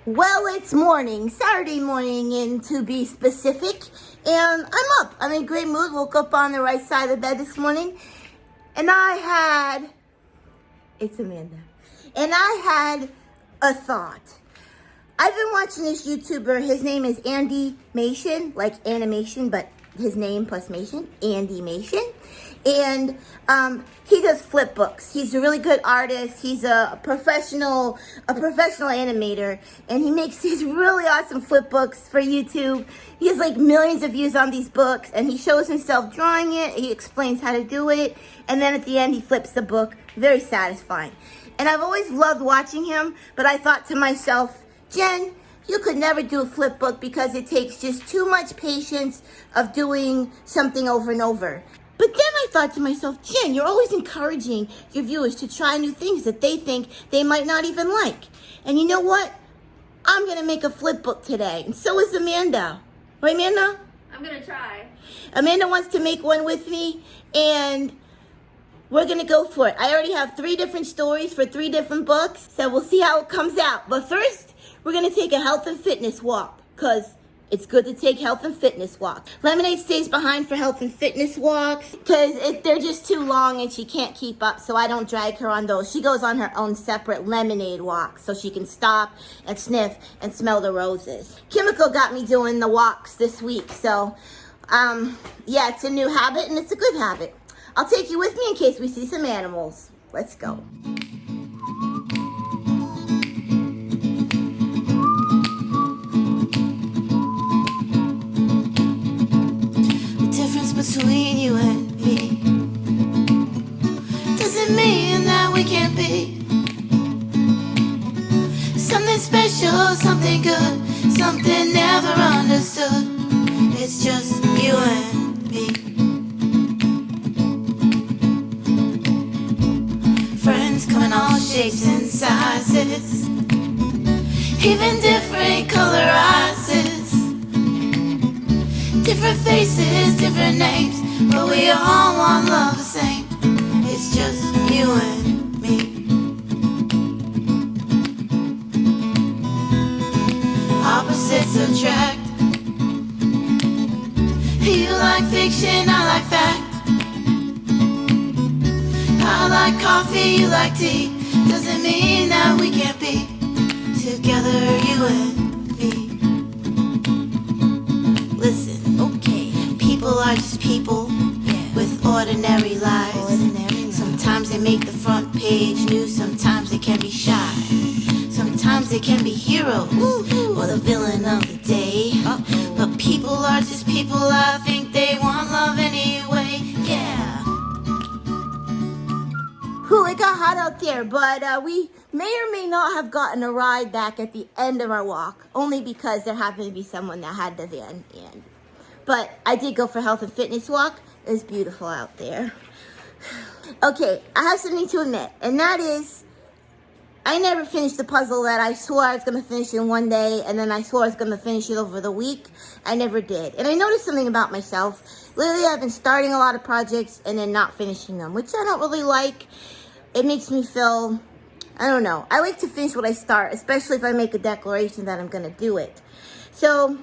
Well, it's morning, Saturday morning, and to be specific, and I'm up. I'm in a great mood. Woke up on the right side of the bed this morning, and it's Amanda, and I had a thought. I've been watching this YouTuber. His name is Andy Mation, like animation, but his name plus Mation, Andy Mation. And he does flip books. He's a really good artist. He's a professional animator, and he makes these really awesome flip books for YouTube. He has like millions of views on these books, and he shows himself drawing it. He explains how to do it, and then at the end he flips the book. Very satisfying. And I've always loved watching him, but I thought to myself, Jen, you could never do a flip book because it takes just too much patience of doing something over and over. But then I thought to myself, Jen, you're always encouraging your viewers to try new things that they think they might not even like. And you know what? I'm going to make a flip book today. And so is Amanda. Right, Amanda? I'm going to try. Amanda wants to make one with me, and we're going to go for it. I already have 3 different stories for 3 different books, so we'll see how it comes out. But first, we're going to take a health and fitness walk, because it's good to take health and fitness walks. Lemonade stays behind for health and fitness walks because they're just too long and she can't keep up, so I don't drag her on those. She goes on her own separate lemonade walk so she can stop and sniff and smell the roses. Kimiko got me doing the walks this week, so yeah, it's a new habit and it's a good habit. I'll take you with me in case we see some animals. Let's go. Between you and me doesn't mean that we can't be something special, something good, something never understood. It's just you and me. Friends come in all shapes and sizes, even different color eyes. Different faces, different names, but we all want love the same. It's just you and me. Opposites attract. You like fiction, I like fact. I like coffee, you like tea. Doesn't mean that we can't be together, you and me. Listen. People are just people with ordinary lives. Sometimes they make the front page news, sometimes they can be shy. Sometimes they can be heroes or the villain of the day. But people are just people, I think they want love anyway, yeah. Ooh, it got hot out there, but we may or may not have gotten a ride back at the end of our walk, only because there happened to be someone that had the van in. But I did go for health and fitness walk. It was beautiful out there. Okay, I have something to admit, and that is I never finished the puzzle that I swore I was going to finish in one day, and then I swore I was going to finish it over the week. I never did. And I noticed something about myself. Lately, I've been starting a lot of projects and then not finishing them, which I don't really like. It makes me feel, I don't know. I like to finish what I start, especially if I make a declaration that I'm going to do it. So,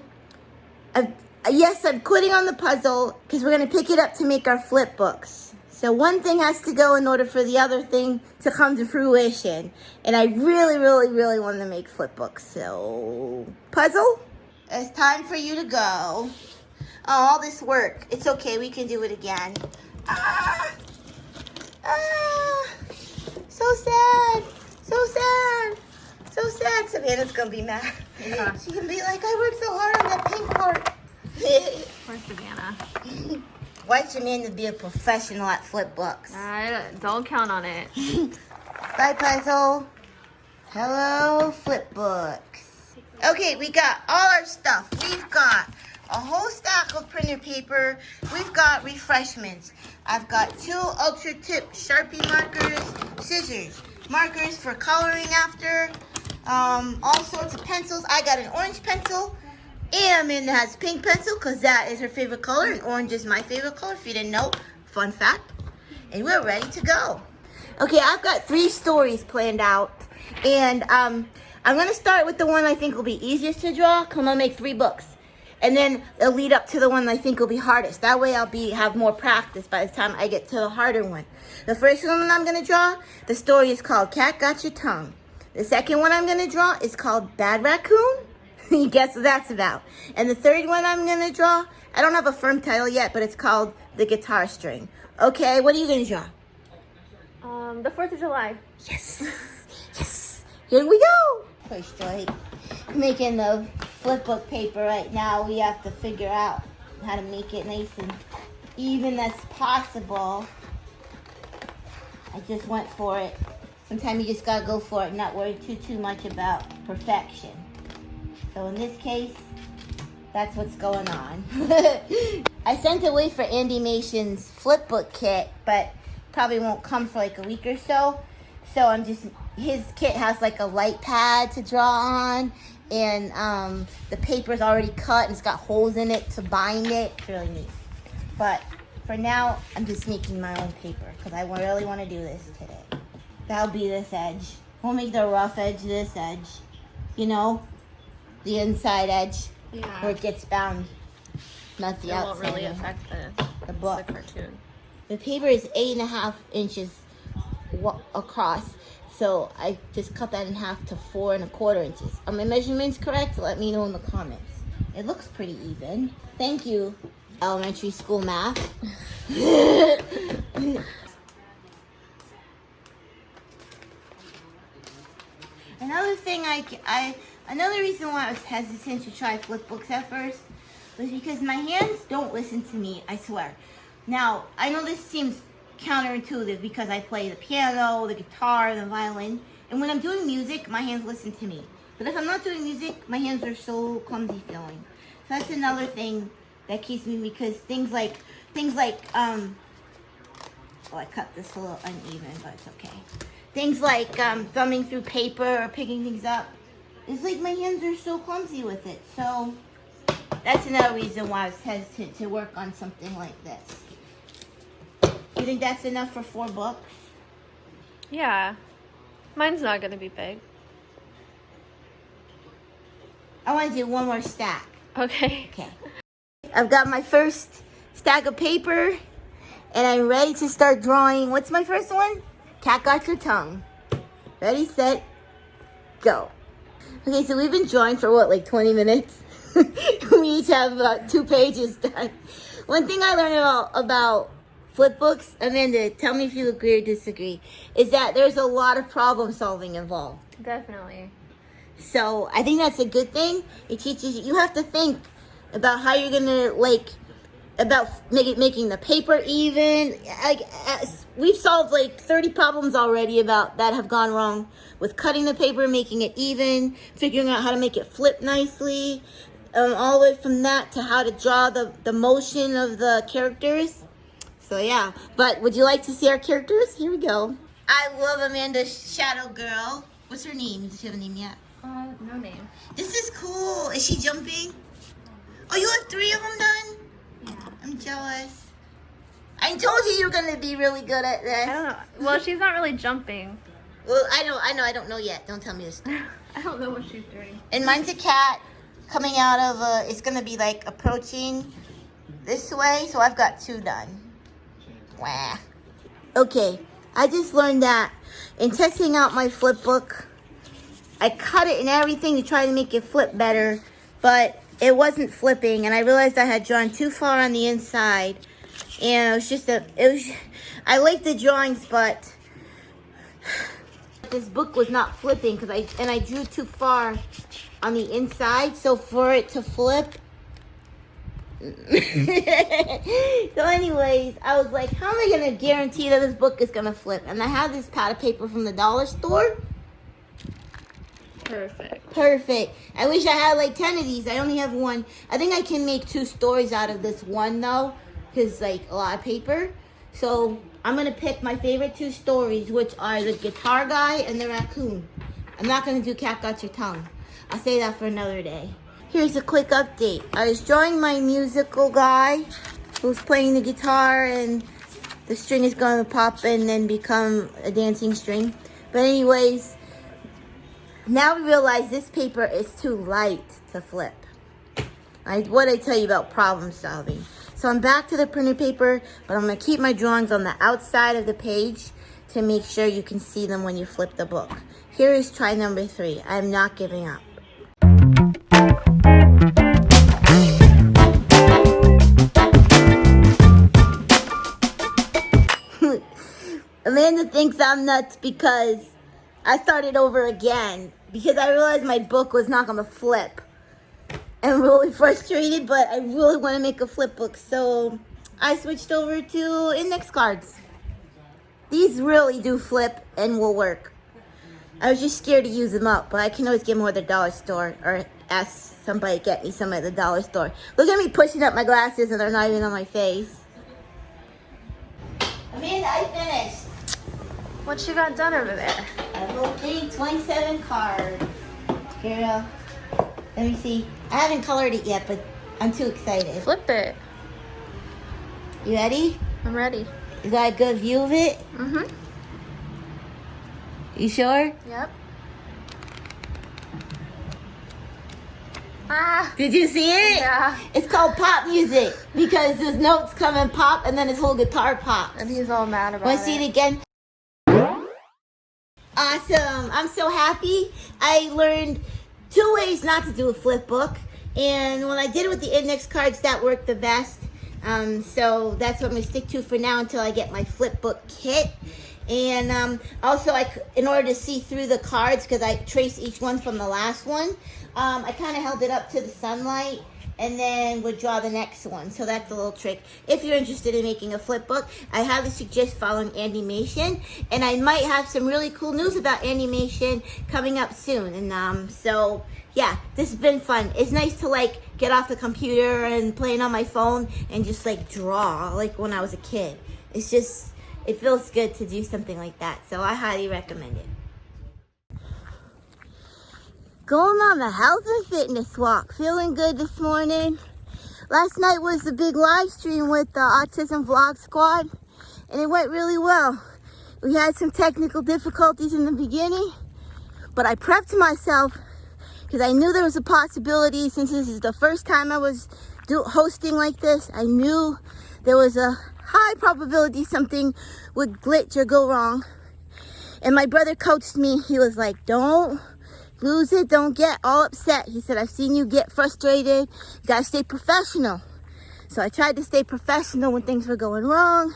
yes, I'm quitting on the puzzle because we're going to pick it up to make our flip books. So one thing has to go in order for the other thing to come to fruition. And I really, really, really want to make flip books. So, puzzle, it's time for you to go. Oh, all this work. It's okay. We can do it again. So sad. So sad. So sad. Savannah's going to be mad. Yeah. She's going to be like, I worked so hard on that pink part. Poor Savannah. Why should Amanda be a professional at flip books? Don't count on it. Bye, puzzle. Hello, flip books. Okay, we got all our stuff. We've got a whole stack of printer paper. We've got refreshments. I've got 2 ultra tip Sharpie markers, scissors, markers for coloring after, all sorts of pencils. I got an orange pencil. And Amanda has a pink pencil because that is her favorite color, and orange is my favorite color, if you didn't know. Fun fact. And we're ready to go. Okay, I've got 3 stories planned out, and I'm going to start with the one I think will be easiest to draw. I'm going to make 3 books. And then it'll lead up to the one I think will be hardest. That way I'll have more practice by the time I get to the harder one. The first one I'm going to draw, the story is called Cat Got Your Tongue. The second one I'm going to draw is called Bad Raccoon. You guess what that's about. And the third one I'm going to draw, I don't have a firm title yet, but it's called The Guitar String. Okay, what are you going to draw? The 4th of July. Yes. Yes. Here we go. First, like, making the flip book paper right now. We have to figure out how to make it nice and even as possible. I just went for it. Sometimes you just gotta go for it and not worry too much about perfection. So in this case, that's what's going on. I sent it away for Andy Mason's flip book kit, but probably won't come for like a week or so. So his kit has like a light pad to draw on, and the paper's already cut and it's got holes in it to bind it. It's really neat. But for now, I'm just making my own paper because I really want to do this today. That'll be this edge. We'll make the rough edge this edge. You know, the inside edge where it gets bound, not the outside. It won't really affect the book. The cartoon. The paper is 8.5 inches across, so I just cut that in half to 4.25 inches. Are my measurements correct? Let me know in the comments. It looks pretty even. Thank you, elementary school math. Another thing another reason why I was hesitant to try flip books at first was because my hands don't listen to me, I swear. Now, I know this seems counterintuitive because I play the piano, the guitar, the violin, and when I'm doing music, my hands listen to me. But if I'm not doing music, my hands are so clumsy feeling. So that's another thing that keeps me, because things like, oh, I cut this a little uneven, but it's okay. Things like thumbing through paper or picking things up, it's like my hands are so clumsy with it. So that's another reason why I was hesitant to work on something like this. You think that's enough for 4 books? Yeah. Mine's not going to be big. I want to do one more stack. Okay. Okay. I've got my first stack of paper, and I'm ready to start drawing. What's my first one? Cat Got Your Tongue. Ready, set, go. Okay, so we've been drawing for what, like 20 minutes? We each have about 2 pages done. One thing I learned about flip books, Amanda, tell me if you agree or disagree, is that there's a lot of problem solving involved. Definitely. So I think that's a good thing. It teaches you have to think about how you're gonna about making the paper even. We've solved like 30 problems already about that have gone wrong with cutting the paper, making it even, figuring out how to make it flip nicely, all the way from that to how to draw the motion of the characters. So yeah, but would you like to see our characters? Here we go. I love Amanda's shadow girl. What's her name? Does she have a name yet? No name. This is cool. Is she jumping? Oh, you have 3 of them done? Yeah. I'm jealous. I told you were going to be really good at this. I don't know. Well, she's not really jumping. Well, I don't know yet. Don't tell me this. I don't know what she's doing. And mine's a cat coming out of it's going to be like approaching this way. So I've got 2 done. Wah. Okay. I just learned that in testing out my flip book, I cut it and everything to try to make it flip better, but it wasn't flipping, and I realized I had drawn too far on the inside, and I liked the drawings, but this book was not flipping because I drew too far on the inside, so for it to flip. So anyways, I was like, how am I going to guarantee that this book is going to flip? And I have this pad of paper from the dollar store. Perfect. I wish I had like 10 of these. I only have 1. I think I can make 2 stories out of this one though, because like a lot of paper. So I'm going to pick my favorite 2 stories, which are the guitar guy and the raccoon. I'm not going to do Cat Got Your Tongue. I'll say that for another day. Here's a quick update. I was drawing my musical guy who's playing the guitar, and the string is going to pop and then become a dancing string. But anyways, Now we realize this paper is too light to flip. What I tell you about problem solving. So I'm back to the printed paper, but I'm going to keep my drawings on the outside of the page to make sure you can see them when you flip the book. Here is try number 3. I'm not giving up. Amanda thinks I'm nuts because I started over again because I realized my book was not going to flip. I'm really frustrated, but I really want to make a flip book, so I switched over to index cards. These really do flip and will work. I was just scared to use them up, but I can always get more at the dollar store or ask somebody to get me some at the dollar store. Look at me pushing up my glasses and they're not even on my face. Amanda, I finished. What you got done over there? A whole thing, 27 cards. Girl, let me see. I haven't colored it yet, but I'm too excited. Flip it. You ready? I'm ready. You got a good view of it? Mm-hmm. You sure? Yep. Ah. Did you see it? Yeah. It's called pop music because those notes come and pop and then his whole guitar pops. And he's all mad about it. Want to see it again? Awesome. I'm so happy. I learned 2 ways not to do a flip book. And when I did it with the index cards, that worked the best. So that's what I'm going to stick to for now until I get my flip book kit. And also, in order to see through the cards, because I traced each one from the last one, I kind of held it up to the sunlight and then would draw the next one. So that's a little trick. If you're interested in making a flip book, I highly suggest following Animation. And I might have some really cool news about Animation coming up soon. And so, yeah, this has been fun. It's nice to, like, get off the computer and playing on my phone and just, like, draw, like when I was a kid. It's just, it feels good to do something like that. So I highly recommend it. Going on a health and fitness walk. Feeling good this morning. Last night was the big live stream with the Autism Vlog Squad, and it went really well. We had some technical difficulties in the beginning, but I prepped myself because I knew there was a possibility. Since this is the first time I was hosting like this, I knew there was a high probability something would glitch or go wrong. And my brother coached me. He was like, don't lose it, don't get all upset. He said, I've seen you get frustrated. You gotta stay professional. So I tried to stay professional when things were going wrong.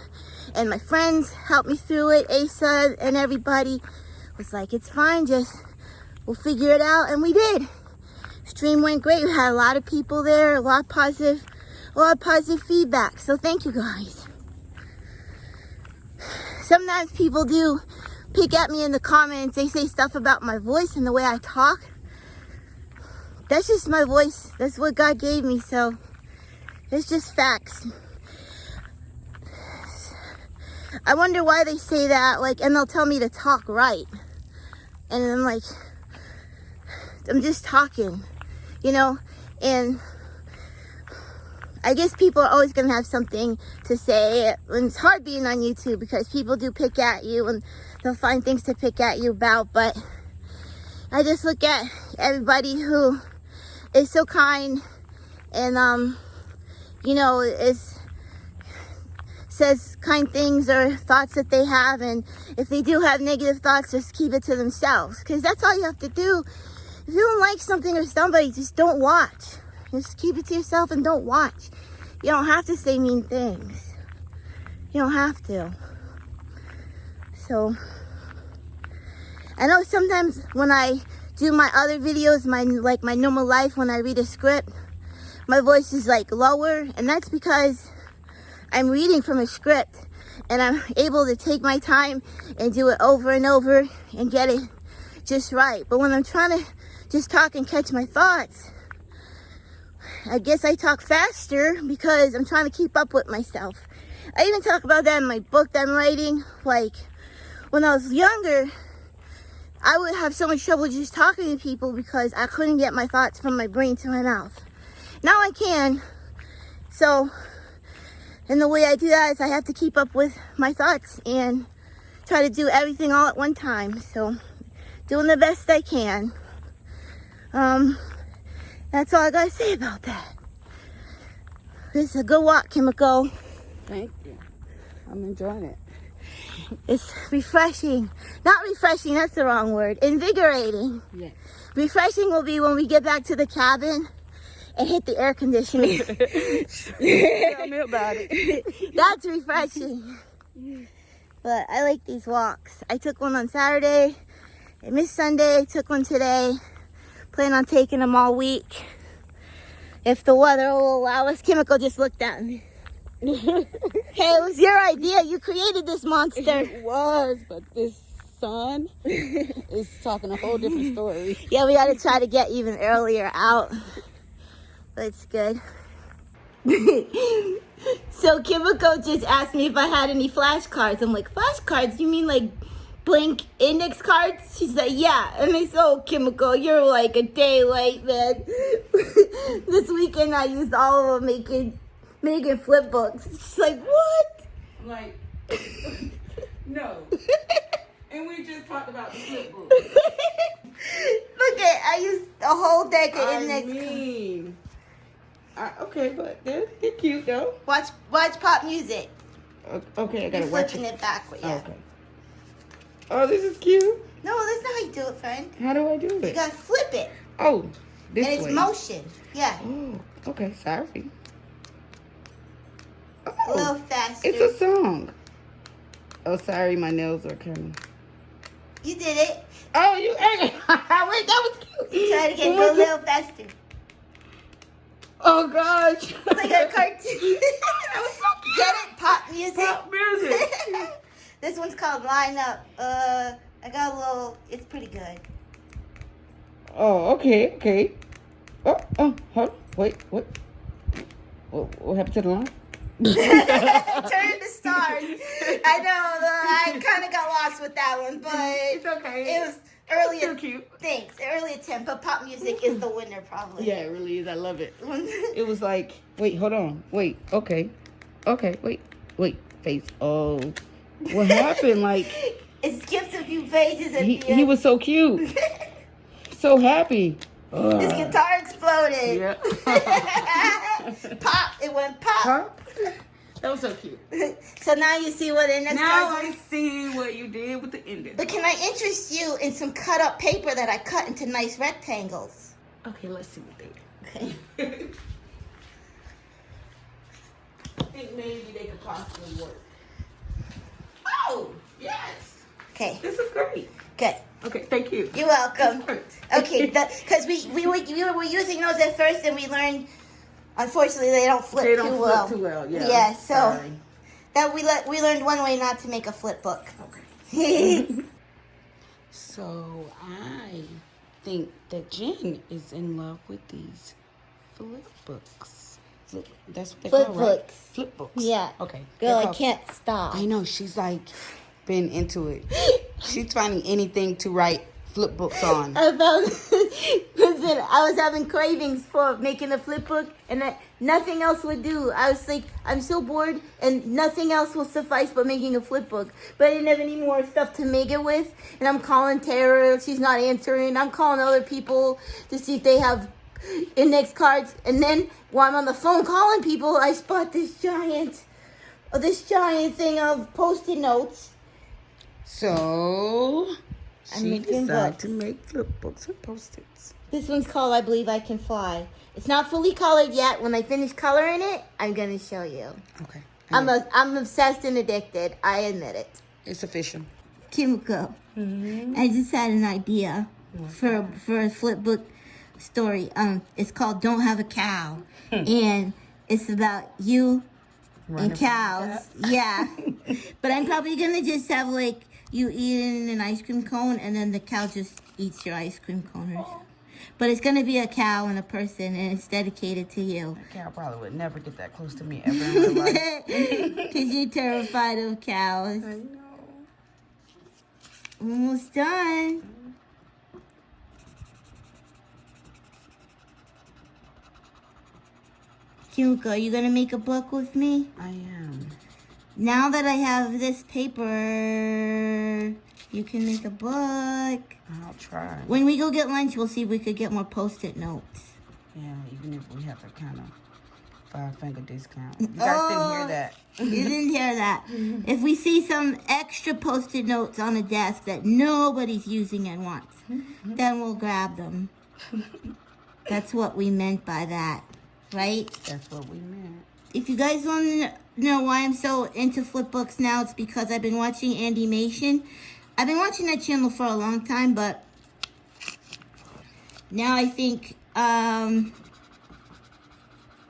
And my friends helped me through it. Asa and everybody was like, it's fine, just we'll figure it out. And we did. Stream went great. We had a lot of people there, a lot of positive feedback. So thank you guys. Sometimes people do pick at me in the comments. They say stuff about my voice and the way I talk. That's just my voice. That's what God gave me, so it's just facts. I wonder why they say that, like, and they'll tell me to talk right. And I'm like, I'm just talking, you know? And I guess people are always going to have something to say. And it's hard being on YouTube because people do pick at you and they'll find things to pick at you about. But I just look at everybody who is so kind and, you know, says kind things or thoughts that they have. And if they do have negative thoughts, just keep it to themselves. Because that's all you have to do. If you don't like something or somebody, just don't watch. Just keep it to yourself and don't watch. You don't have to say mean things. You don't have to. So, I know sometimes when I do my other videos, my normal life, when I read a script, my voice is like lower, and that's because I'm reading from a script, and I'm able to take my time and do it over and over and get it just right. But when I'm trying to just talk and catch my thoughts, I guess I talk faster because I'm trying to keep up with myself. I even talk about that in my book that I'm writing. Like, when I was younger, I would have so much trouble just talking to people because I couldn't get my thoughts from my brain to my mouth. Now I can. So, and the way I do that is I have to keep up with my thoughts and try to do everything all at one time. So, doing the best I can. That's all I gotta say about that. This is a good walk, Kimiko. Thank you. I'm enjoying it. It's refreshing. Not refreshing, that's the wrong word. Invigorating. Yeah. Refreshing will be when we get back to the cabin and hit the air conditioning. Tell me about it. That's refreshing. But I like these walks. I took one on Saturday. I missed Sunday. Took one today. Plan on taking them all week. If the weather will allow us. Kimiko just looked at me. Hey, it was your idea. You created this monster. It was, but this sun is talking a whole different story. Yeah, we gotta try to get even earlier out. But it's good. So Kimiko just asked me if I had any flashcards. I'm like, flashcards? You mean like blank index cards? She's like, yeah. And I said, oh, Kimiko, you're like a day late, man. This weekend I used all of them making flip books. She's like, what? I'm like, no. And we just talked about the flip book. Look at, I used a whole deck of index cards. Okay, but they're cute though. Watch pop music. Okay, I gotta You're watch flipping it. it backward, yeah. Okay. Oh, this is cute. No, that's not how you do it, friend. How do I do You it? gotta flip it. Oh, this And it's way. motion. Yeah. Oh, okay. Sorry. A little faster. It's a song. Oh, sorry, my nails are coming. You did it. Oh, you wait, that was cute. Try it again. Go a little faster. Oh gosh. It's like a cartoon. That was so cute. Get it? Pop music. Pop music. This one's called Line Up. I got a little. It's pretty good. Oh, okay. Oh, wait, what? What happened to the line? Turn to stars. I know. I kind of got lost with that one, but It's okay. it was early. It's so cute. Thanks. Early attempt, but pop music is the winner probably. Yeah, it really is. I love it. It was like, wait, hold on. Wait, okay, wait, face. Oh, what happened? Like, It skips a few pages at the end. he was so cute. So happy. His guitar exploded. Yeah. Pop. It went pop. Huh? That was so cute. So now you see what index Now cards I see what you did with the ending. But can I interest you in some cut up paper that I cut into nice rectangles? Okay, let's see what they Okay. I think maybe they could possibly work. Oh, yes. Okay. This is great. Good. Okay, thank you. You're welcome. This worked. Okay, because we were using those at first and we learned, unfortunately, they don't flip They don't too flip well. too well, yeah. Yeah, so Sorry. that we learned one way not to make a flip book. Okay. So I think that Jen is in love with these flip books. That's what they Flip call, right? books. Flip books. Yeah. Okay. Girl, They're I called- can't stop. I know, she's like been into it. She's finding anything to write flip books on. I found, listen, I was having cravings for making a flip book, and nothing else would do. I was like, I'm so bored, and nothing else will suffice but making a flip book. But I didn't have any more stuff to make it with, and I'm calling Tara, she's not answering. I'm calling other people to see if they have index cards, and then while I'm on the phone calling people, I spot this giant thing of Post-it notes. So I'm she making decided books. to make flip books with Post-its. This one's called I Believe I Can Fly. It's not fully colored yet. When I finish coloring it, I'm going to show you. Okay. I'm obsessed and addicted. I admit it. It's official. Kimiko, I just had an idea for a flip book story. It's called Don't Have a Cow. And it's about you and cows. Yeah. But I'm probably going to just have like you eating an ice cream cone and then the cow just eats your ice cream coners. But it's going to be a cow and a person and it's dedicated to you. That cow probably would never get that close to me ever in my life. Because you're terrified of cows. I know. Almost done. Kimiko, are you going to make a book with me? I am. Now that I have this paper, You can make a book. I'll try. When we go get lunch, we'll see if we could get more Post-it notes. Yeah, even if we have a kind of 5-finger discount. You guys didn't hear that. You didn't hear that. If we see some extra Post-it notes on a desk that nobody's using at once, then we'll grab them. That's what we meant by that, right? That's what we meant. If you guys want to know why I'm so into flip books now, it's because I've been watching Andymation. I've been watching that channel for a long time, but now I think,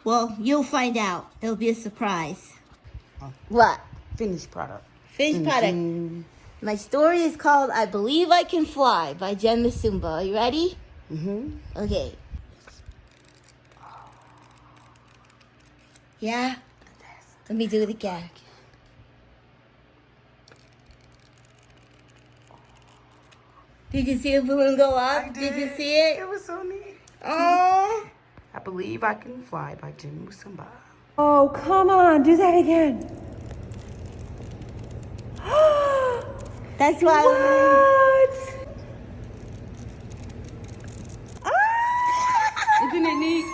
well, you'll find out. It'll be a surprise. What? Finished product. Finished product. My story is called I Believe I Can Fly by Jen Msumba. Are you ready? Mm-hmm. Okay. Yeah? Let me do it again. Did you see the balloon go up? I Did you see it? It was so neat. Oh. I Believe I Can Fly by Jen Msumba. Oh, come on, do that again. That's why. What? Isn't it neat?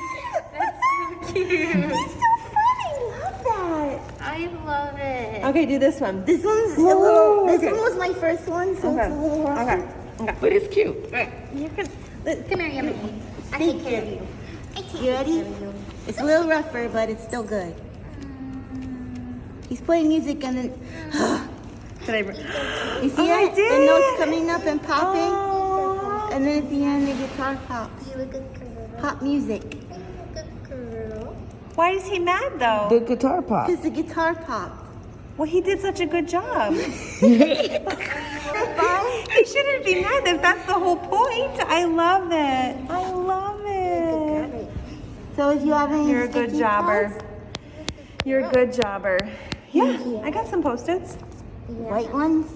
That's so cute. That's so funny. Love that. I love it. Okay, do this one. This one's a Whoa, little. This okay. one was my first one, so Okay. it's a little rough. Okay. But it's cute. Right. You can. Come here, Yummy. I take care of you. You ready? It's a little rougher, but it's still good. He's playing music and then. Did I? You see Oh, I it? The did. notes coming up and popping. Oh. And then at the end, the guitar pops. You a good girl. Pop music. You a good girl. Why is he mad though? The guitar pop. Because the guitar pops. Well, he did such a good job. He shouldn't be mad if that's the whole point. I love it. I love it. So if you have any You're a good sticky jobber. pads, You're a good jobber. Yeah, I got some Post-its. white ones,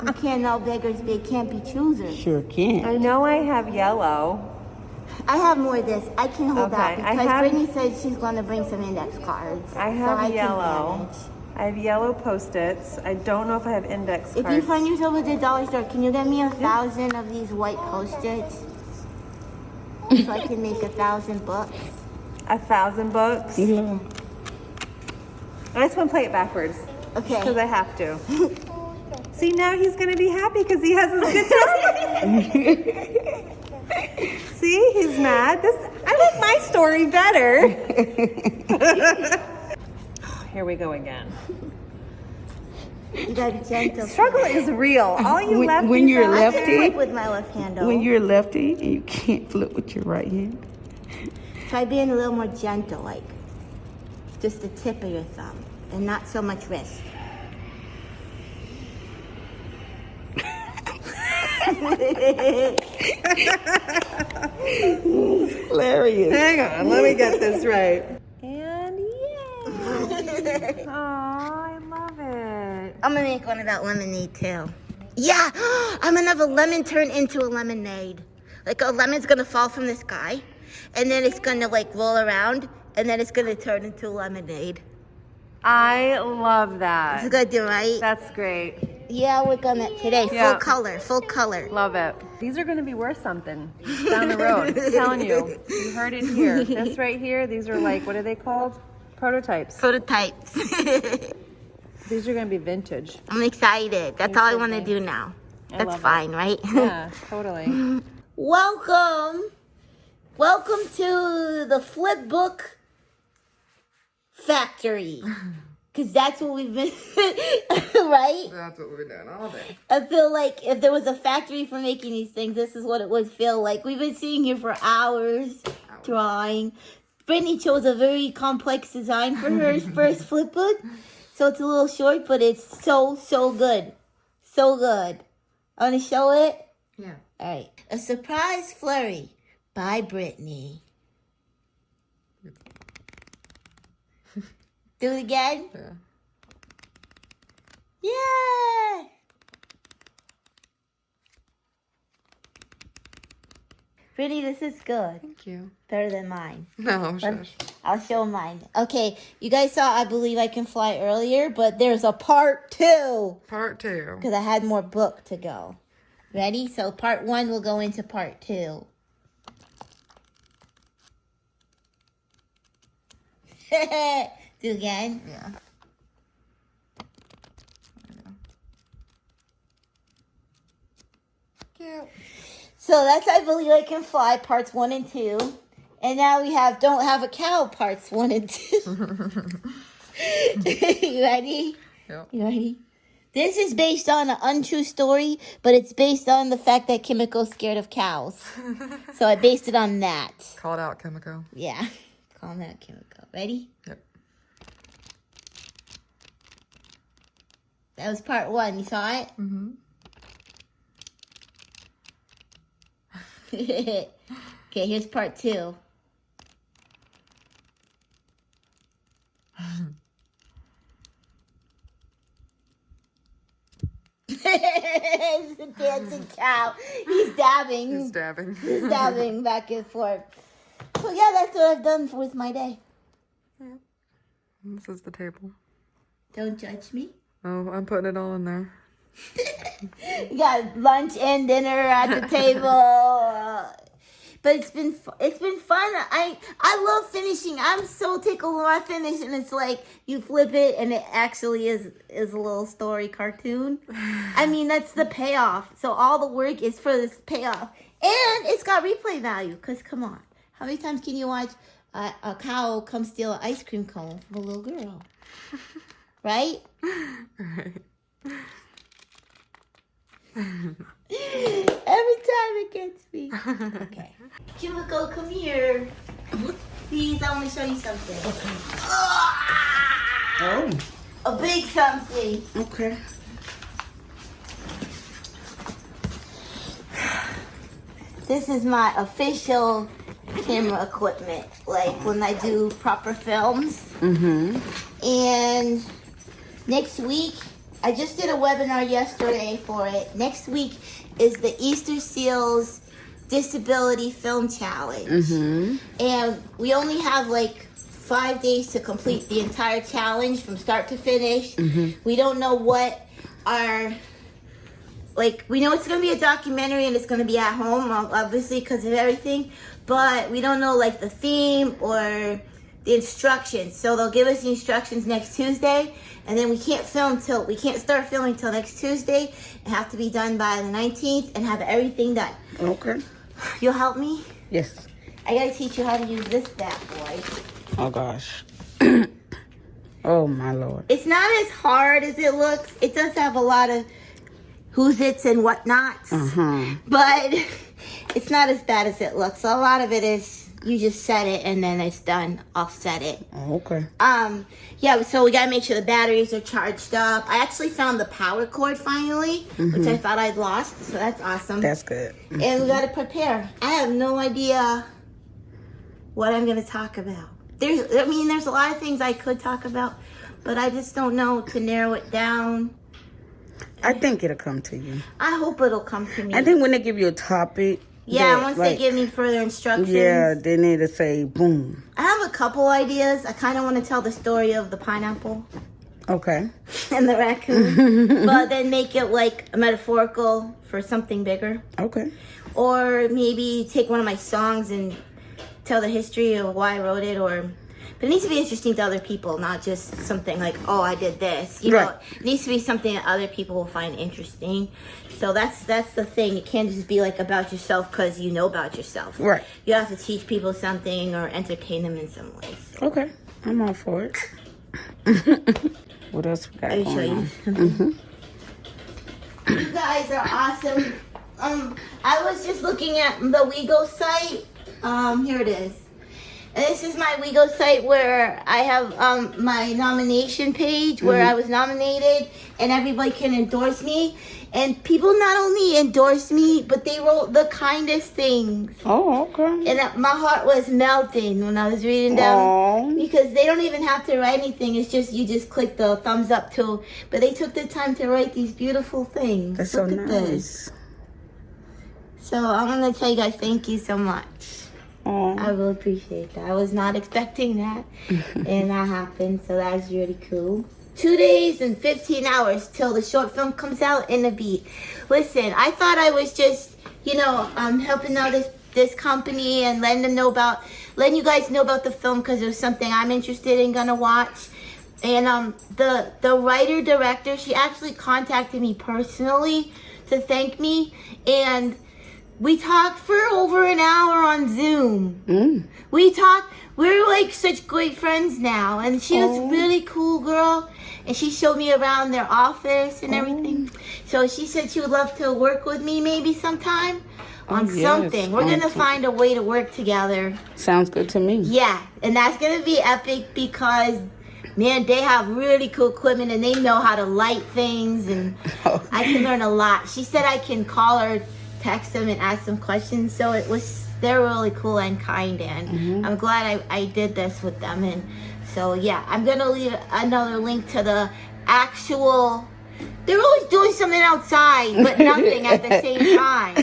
you can't all beggars be can't be choosers. Sure can. I know I have yellow. I have more of this. I can hold Okay, out I because have- Brittany said she's going to bring some index cards. I so have I can yellow. manage. I have yellow Post-its. I don't know if I have index If cards. you find yourself at the dollar store, can you get me 1,000 of these white Post-its? So I can make 1,000 books. 1,000 books. Yeah. I just want to play it backwards Okay. because I have to. See, now he's going to be happy because he has his guitar. See, he's mad. I like my story better. Here we go again. You gotta be gentle. Struggle is real. All you lefties when you're out I there- can lefty, flip with my left hand though. when you're lefty and you can't flip with your right hand. Try being a little more gentle, like just the tip of your thumb, and not so much wrist. Hilarious. Hang on, let me get this right. And yeah. Aw, I love it. I'm gonna make one about lemonade too. Yeah, I'm gonna have a lemon turn into a lemonade. Like a lemon's gonna fall from the sky, and then it's gonna like roll around, and then it's gonna turn into lemonade. I love It's that. good, right? That's great. Yeah, we're gonna today. Yeah. Full color, full color. Love it. These are going to be worth something down the road. I'm telling you. You heard it here. This right here, these are like, what are they called? Prototypes. Prototypes. These are going to be vintage. I'm excited. That's all I want to do now. I That's love it. fine, right? Yeah, totally. Welcome to the flip book factory. Because that's what we've been, right? That's what we're doing all day. I feel like if there was a factory for making these things, this is what it would feel like. We've been sitting here for hours drawing. Brittany chose a very complex design for her first flip book. So it's a little short, but it's so good. So good. I want to show it? Yeah. All right. A Surprise Flurry by Brittany. Do it again? Yeah. Brittany, this is good. Thank you. Better than mine. No, shush. I'll show mine. Okay, you guys saw I Believe I Can Fly earlier, but there's a part 2. Part 2. Because I had more book to go. Ready? So part 1 will go into part 2. Do again? Yeah. Cute. So that's I Believe I Can Fly, parts 1 and 2. And now we have Don't Have a Cow, parts 1 and 2. You ready? Yep. You ready? This is based on an untrue story, but it's based on the fact that Kimiko's scared of cows. So I based it on that. Call it out, Kimiko. Yeah. Call that Kimiko. Ready? Yep. That was part 1. You saw it? Mm-hmm. Okay, here's part 2. It's a dancing cow. He's dabbing. He's dabbing. He's dabbing back and forth. So yeah, that's what I've done with my day. This is the table. Don't judge me. Oh, I'm putting it all in there. You got lunch and dinner at the table. But it's been fun. I love finishing. I'm so tickled when I finish, and it's like you flip it, and it actually is a little story cartoon. I mean, that's the payoff. So all the work is for this payoff, and it's got replay value. Cause come on, how many times can you watch a cow come steal an ice cream cone from a little girl? Right? Right. Every time it gets me. Okay. Kimiko, come here. Please, I want to show you something. Oh, A big something. okay. This is my official camera equipment. Like when I do proper films. Mm-hmm. And next week, I just did a webinar yesterday for it. Next week is the Easter Seals Disability Film Challenge. Mm-hmm. And we only have like 5 days to complete the entire challenge from start to finish. Mm-hmm. We don't know what our, like, we know it's going to be a documentary and it's going to be at home, obviously, because of everything. But we don't know, like, the theme or the instructions. So they'll give us the instructions next Tuesday. And then we can't start filming till next Tuesday. It have to be done by the 19th and have everything done. Okay. You'll help me? Yes. I gotta teach you how to use this bad boy. Oh, gosh. Oh, my Lord. It's not as hard as it looks. It does have a lot of who's its and whatnots. Uh-huh. But it's not as bad as it looks. So a lot of it is you just set it and then it's done. I'll set it. Oh, okay. Yeah, so we gotta make sure the batteries are charged up. I actually found the power cord finally, which I thought I'd lost, so that's awesome. That's good. And we gotta prepare. I have no idea what I'm gonna talk about. There's a lot of things I could talk about, but I just don't know to narrow it down. I think it'll come to you. I hope it'll come to me. I think when they give you a topic. Yeah, that, once like, they give me further instructions. Yeah, then it'll say boom. I have a couple ideas. I kind of want to tell the story of the pineapple Okay. and the raccoon, but then make it like a metaphorical for something bigger. Okay. Or maybe take one of my songs and tell the history of why I wrote it. But it needs to be interesting to other people, not just something like, oh, I did this. You know, Right. it needs to be something that other people will find interesting. So that's the thing. It can't just be like about yourself because you know about yourself. Right. You have to teach people something or entertain them in some ways. Okay. I'm all for it. What else we got Let me show going you on? something. You guys are awesome. I was just looking at the WeGo site. Here it is. And this is my WeGo site where I have my nomination page where I was nominated and everybody can endorse me. And people not only endorse me, but they wrote the kindest things. Oh, okay. And my heart was melting when I was reading them. Aww. Because they don't even have to write anything. It's just, you just click the thumbs up tool. But they took the time to write these beautiful things. That's so Look at nice. this. So I want to tell you guys thank you so much. Aw. I really appreciate that. I was not expecting that, and that happened, so that was really cool. 2 days and 15 hours till the short film comes out in a beat. Listen, I thought I was just, helping out this company and letting you guys know about the film because it was something I'm interested in gonna watch. And the writer director, she actually contacted me personally to thank me, and we talked for over an hour on Zoom. We're like such great friends now, and she was a really cool girl, and she showed me around their office and everything. So she said she would love to work with me maybe sometime on something. We're gonna find a way to work together. Sounds good to me. Yeah, and that's gonna be epic because, man, they have really cool equipment and they know how to light things, and I can learn a lot. She said I can call her, text them, and ask them questions. So they're really cool and kind, and I'm glad I did this with them. And so yeah, I'm gonna leave another link to the actual. They're always doing something outside, but nothing at the same time.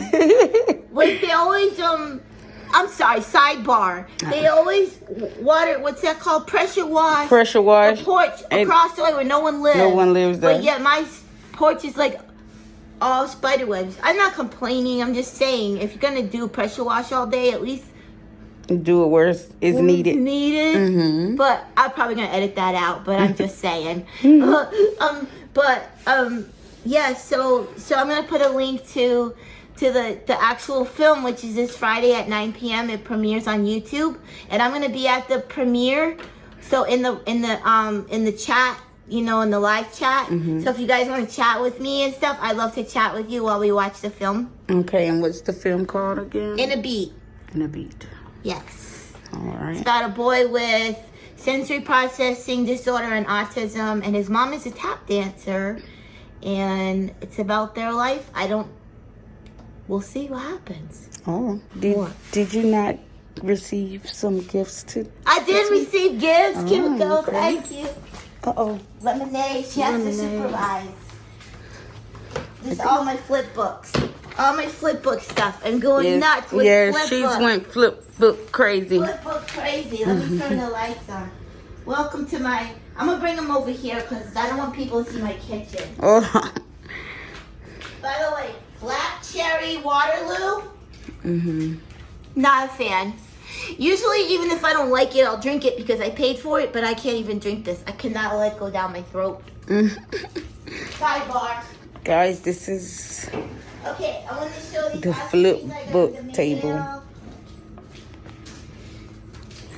Like they always I'm sorry, sidebar. They always what's that called? Pressure wash. Pressure wash. The porch across the way where no one lives. No one lives there. But yet my porch is like all spider webs. I'm not complaining. I'm just saying, if you're gonna do pressure wash all day, at least do it where it's needed. But I'm probably gonna edit that out. But I'm just saying. Yeah. So I'm gonna put a link to the actual film, which is this Friday at 9 p.m. It premieres on YouTube, and I'm gonna be at the premiere. So in the chat, in the live chat. So if you guys want to chat with me and stuff, I'd love to chat with you while we watch the film. Okay, and what's the film called again? In a Beat. In a Beat. Yes. All right. It's about a boy with sensory processing disorder and autism, and his mom is a tap dancer, and it's about their life. We'll see what happens. Oh, did you not receive some gifts too? I did receive gifts, Kimiko. Okay. Thank you. Uh-oh. Lemonade. She has to supervise. This is all my flip books. All my flip book stuff. I'm going nuts with flip book. Yeah, she went flip book crazy. Flip book crazy. Let me turn the lights on. Welcome to I'm going to bring them over here because I don't want people to see my kitchen. Oh. By the way, Black Cherry Waterloo. Not a fan. Usually, even if I don't like it, I'll drink it because I paid for it, but I can't even drink this. I cannot let it go down my throat. Sidebar. Guys, this is Okay, I want to show these the other flip things I got book in the table. mail.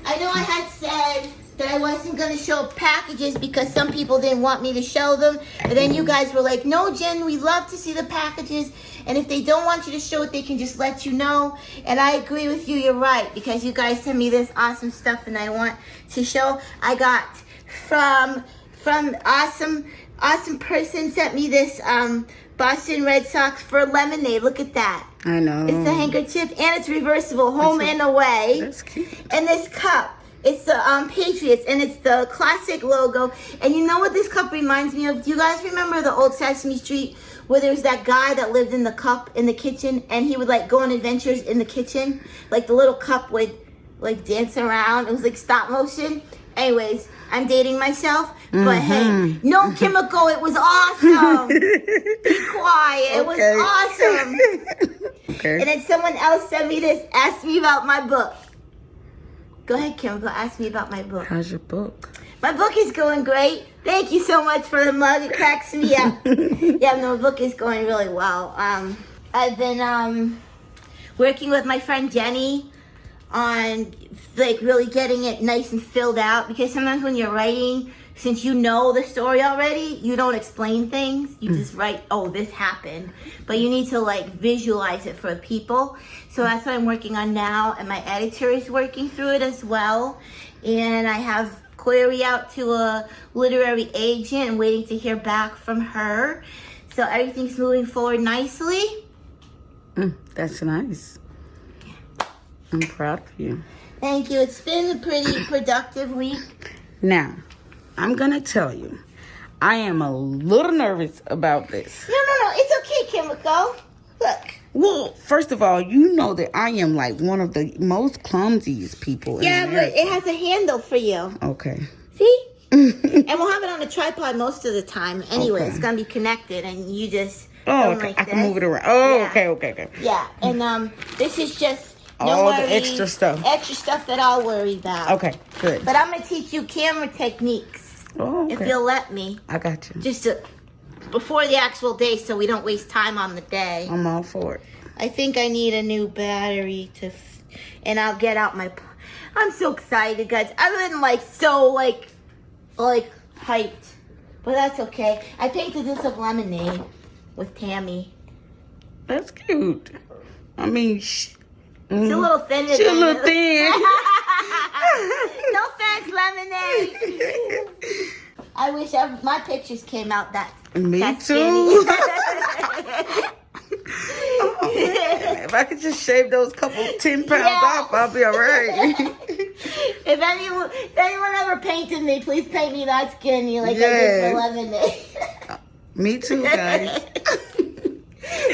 I know I had said that I wasn't going to show packages because some people didn't want me to show them. But then you guys were like, no, Jen, we love to see the packages. And if they don't want you to show it, they can just let you know. And I agree with you. You're right. Because you guys sent me this awesome stuff and I want to show. I got from awesome person sent me this Boston Red Sox for lemonade. Look at that. I know. It's a handkerchief and it's reversible, home and away. That's cute. And this cup, it's the Patriots, and it's the classic logo. And you know what this cup reminds me of? Do you guys remember the old Sesame Street where there's that guy that lived in the cup in the kitchen, and he would like go on adventures in the kitchen? Like the little cup would like dance around. It was like stop motion. Anyways, I'm dating myself, but hey, no chemical. It was awesome. Be quiet. It was awesome. Okay. And then someone else sent me this. Asked me about my book. Go ahead, Kim. Ask me about my book. How's your book? My book is going great. Thank you so much for the mug. It cracks me up. Yeah, no, the book is going really well. I've been working with my friend Jenny on like really getting it nice and filled out, because sometimes when you're writing, since you know the story already, you don't explain things. You just write, oh, this happened. But you need to like visualize it for people. So that's what I'm working on now. And my editor is working through it as well. And I have query out to a literary agent and waiting to hear back from her. So everything's moving forward nicely. That's nice. I'm proud of you. Thank you. It's been a pretty productive week. Now, I'm going to tell you, I am a little nervous about this. No. It's okay, Kimiko. Look. Well, first of all, you know that I am like one of the most clumsiest people Yeah, in but America. it has a handle for you. Okay. See? And we'll have it on a tripod most of the time. Anyway, Okay. it's gonna be connected, and you just Oh, go okay. like I can this. move it around. Oh, Yeah. okay. Yeah, and this is just no All the worries, extra stuff. Extra stuff that I'll worry about. Okay, good. But I'm gonna teach you camera techniques Oh, okay. if you'll let me. I got you. Just before the actual day, so we don't waste time on the day. I'm all for it. I think I need a new battery and I'll get out my. I'm so excited, guys. I've been so hyped, but that's okay. I painted this of lemonade with Tammy. That's cute. I mean, She's a little thin. She's a little thin. No offense, lemonade. I wish my pictures came out that. Me that too. skinny. If I could just shave those 10 pounds Yeah. off, I'll be all right. If anyone ever painted me, please paint me that skinny like I did Yes. for lemonade. Me too, guys.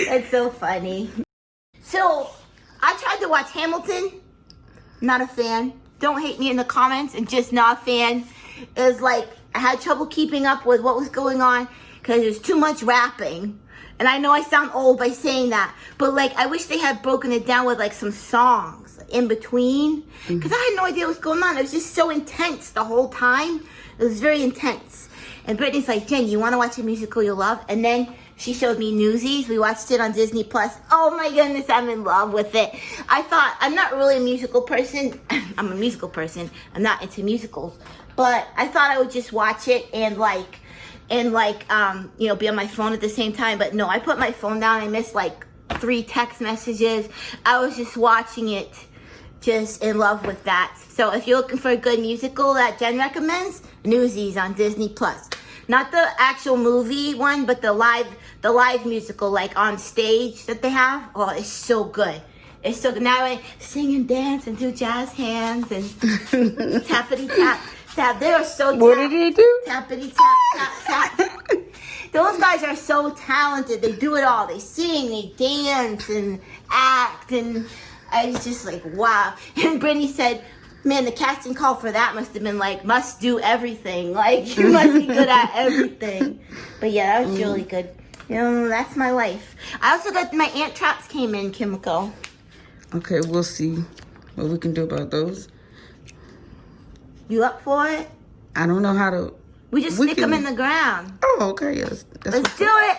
That's so funny. So, I tried to watch Hamilton. Not a fan. Don't hate me in the comments. And just not a fan. It was like, I had trouble keeping up with what was going on because there's too much rapping. And I know I sound old by saying that, but I wish they had broken it down with some songs in between, because I had no idea what was going on. It was just so intense the whole time. It was very intense. And Brittany's like, Jen, you want to watch a musical you'll love? And then she showed me Newsies. We watched it on Disney Plus. Oh my goodness, I'm in love with it. I thought, I'm not really a musical person. I'm a musical person. I'm not into musicals. But I thought I would just watch it and be on my phone at the same time. But no, I put my phone down. I missed 3 text messages. I was just watching it, just in love with that. So if you're looking for a good musical that Jen recommends, Newsies on Disney Plus. Not the actual movie one, but the live musical, on stage that they have. Oh, it's so good. It's so good. Now I sing and dance and do jazz hands and tappity tap. They are so talented. What did he do? Tappity tap, tap, tap. Those guys are so talented. They do it all. They sing, they dance, and act. And I was just like, wow. And Brittany said, man, the casting call for that must have been must do everything. You must be good at everything. But yeah, that was really good. That's my life. I also got my ant traps came in, Kimiko. Okay, we'll see what we can do about those. You up for it? I don't know how to. We just stick them in the ground. Oh, okay. Yes. Let's do it.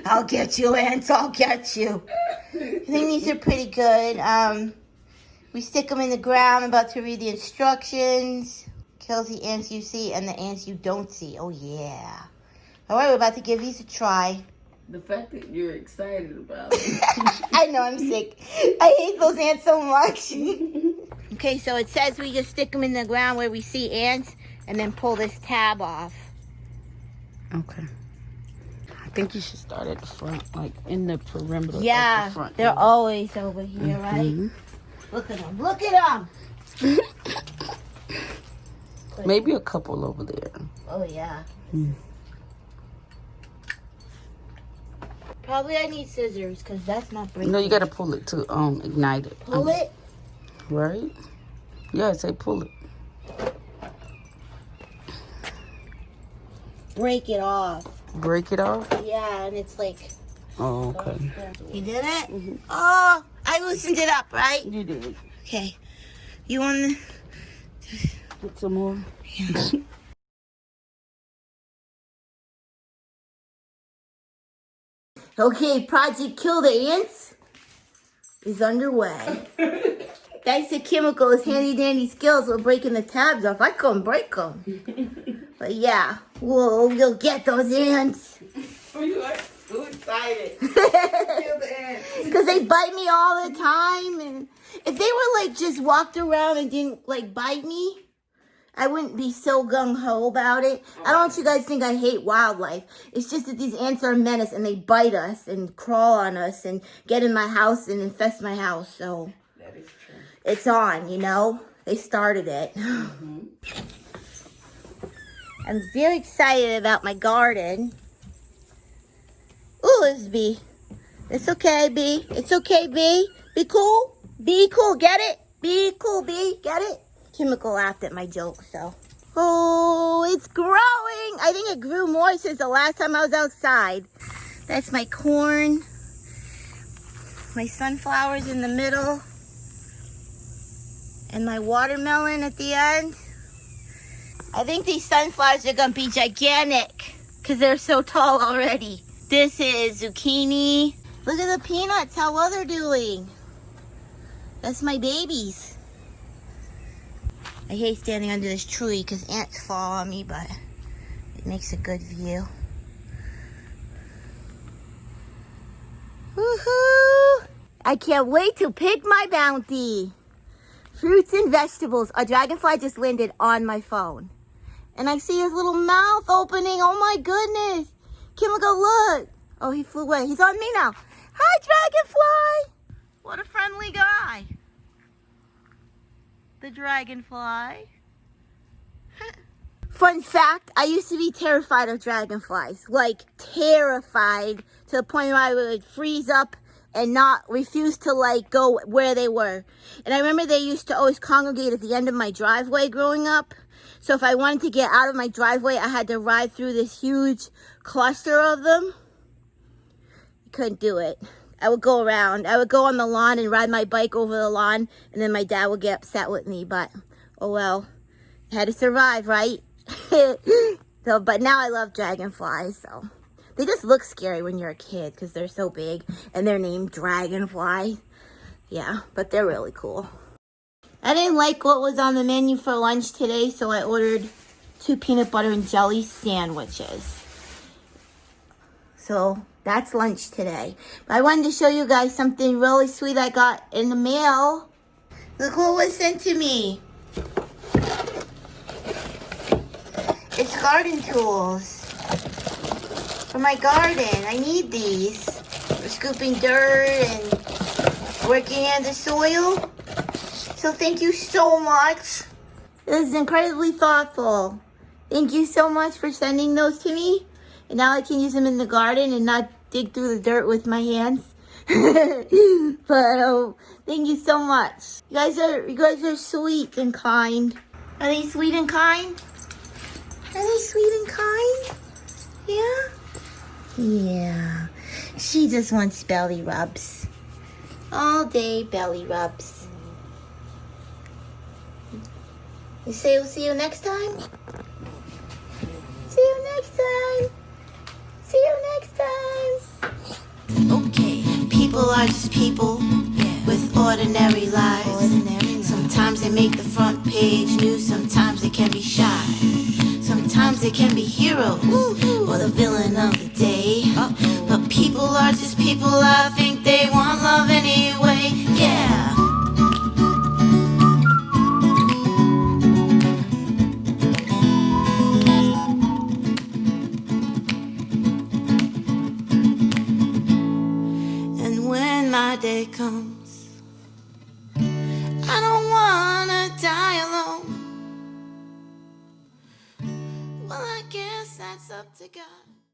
I'll get you, ants. I'll get you. I think these are pretty good. We stick them in the ground. I'm about to read the instructions. Kills the ants you see and the ants you don't see. Oh, yeah. All right, we're about to give these a try. The fact that you're excited about it. I know, I'm sick. I hate those ants so much. Okay, so it says we just stick them in the ground where we see ants and then pull this tab off. Okay. I think you should start at the front, in the perimeter of Yeah, the front. they're always over here, right? Look at them. Look at them. Maybe a couple over there. Oh, yeah. Probably I need scissors because that's not breaking. No, you got to pull it to ignite it. Pull it? Right? Yeah, say pull it. Break it off. Break it off? Yeah, and it's Oh, okay. You did it? Oh, I loosened it up, right? You did. Okay. You want to... Put some more. Yeah. Okay, Project Kill the Ants is underway. Thanks to Chemical's handy dandy skills with breaking the tabs off. I couldn't break them. But yeah, we'll get those ants. You are so excited. Kill the ants. Because they bite me all the time. And if they were just walked around and didn't bite me, I wouldn't be so gung-ho about it. I don't want you guys to think I hate wildlife. It's just that these ants are a menace and they bite us and crawl on us and get in my house and infest my house. So That is true. it's on, They started it. I'm very excited about my garden. Ooh, it's B. It's okay, B. It's okay, B. Be cool. Be cool. Get it? Be cool, B. Get it? Chemical laughed at my joke, so. Oh, it's growing. I think it grew more since the last time I was outside. That's my corn. My sunflowers in the middle. And my watermelon at the end. I think these sunflowers are gonna be gigantic because they're so tall already. This is zucchini. Look at the peanuts, how well they're doing. That's my babies. I hate standing under this tree because ants fall on me, but it makes a good view. Woohoo! I can't wait to pick my bounty. Fruits and vegetables. A dragonfly just landed on my phone. And I see his little mouth opening. Oh my goodness. Chemical, look. Oh, he flew away. He's on me now. Hi, dragonfly. What a friendly guy. The dragonfly. Fun fact, I used to be terrified of dragonflies. Like, terrified to the point where I would freeze up and not refuse to like go where they were. And I remember they used to always congregate at the end of my driveway growing up. So if I wanted to get out of my driveway, I had to ride through this huge cluster of them. Couldn't do it. I would go around. I would go on the lawn and ride my bike over the lawn, and then my dad would get upset with me, but oh well. I had to survive, right? So, but now I love dragonflies, so. They just look scary when you're a kid because they're so big and they're named Dragonfly. Yeah, but they're really cool. I didn't like what was on the menu for lunch today, so I ordered 2 peanut butter and jelly sandwiches. So that's lunch today. But I wanted to show you guys something really sweet I got in the mail. Look what was sent to me. It's garden tools. For my garden, I need these for scooping dirt and working in the soil. So thank you so much. This is incredibly thoughtful. Thank you so much for sending those to me. And now I can use them in the garden and not dig through the dirt with my hands. But thank you so much. You guys are sweet and kind. Are they sweet and kind? Are they sweet and kind? Yeah? Yeah, she just wants belly rubs. All day belly rubs. You say we'll see you next time? See you next time. See you next time. Okay, people are just people with ordinary lives. Sometimes they make the front page news, sometimes they can be shy. Sometimes they can be heroes or the villain of the day. But people are just people, I think they want love anyway. Yeah. And when my day comes, I don't wanna die alone. Well, I guess that's up to God.